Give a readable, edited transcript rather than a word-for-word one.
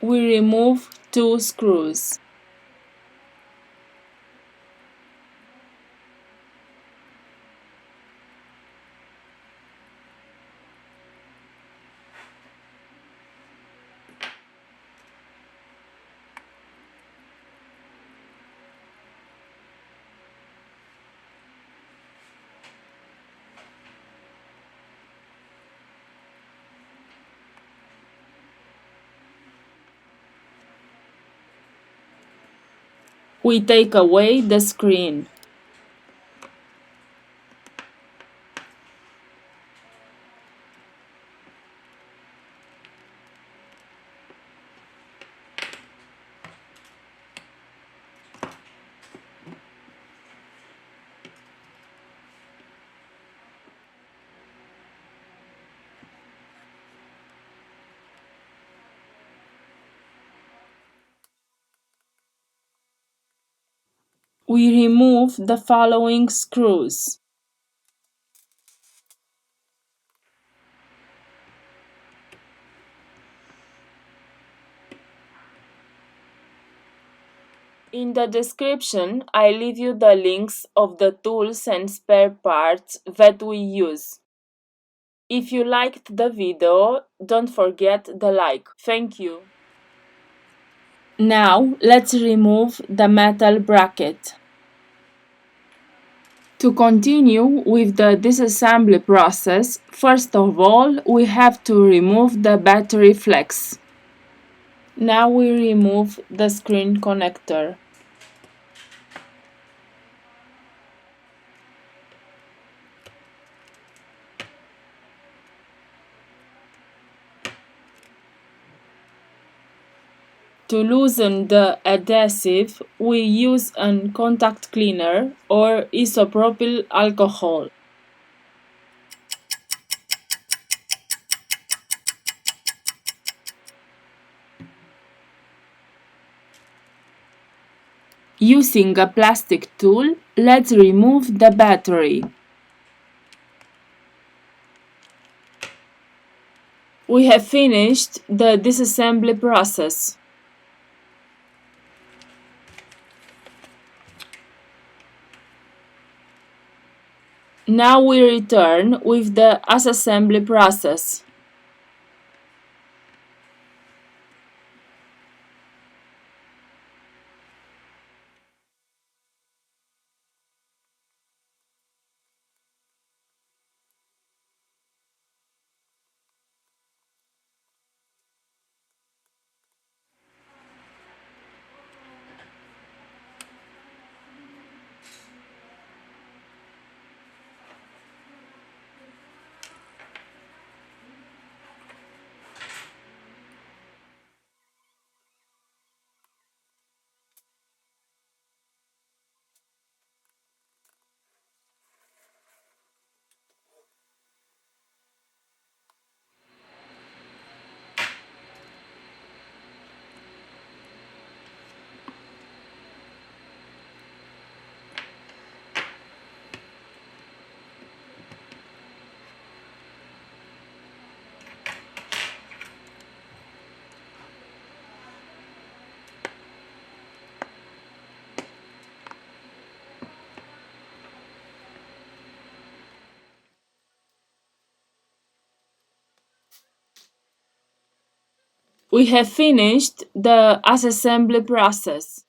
we remove 2 screws. We take away the screen. We remove the following screws. In the description, I leave you the links of the tools and spare parts that we use. If you liked the video, don't forget the like. Thank you. Now, let's remove the metal bracket. To continue with the disassembly process, first of all, we have to remove the battery flex. Now we remove the screen connector. To loosen the adhesive, we use a contact cleaner or isopropyl alcohol. Using a plastic tool, let's remove the battery. We have finished the disassembly process. Now we return with the assembly process. We have finished the assembly process.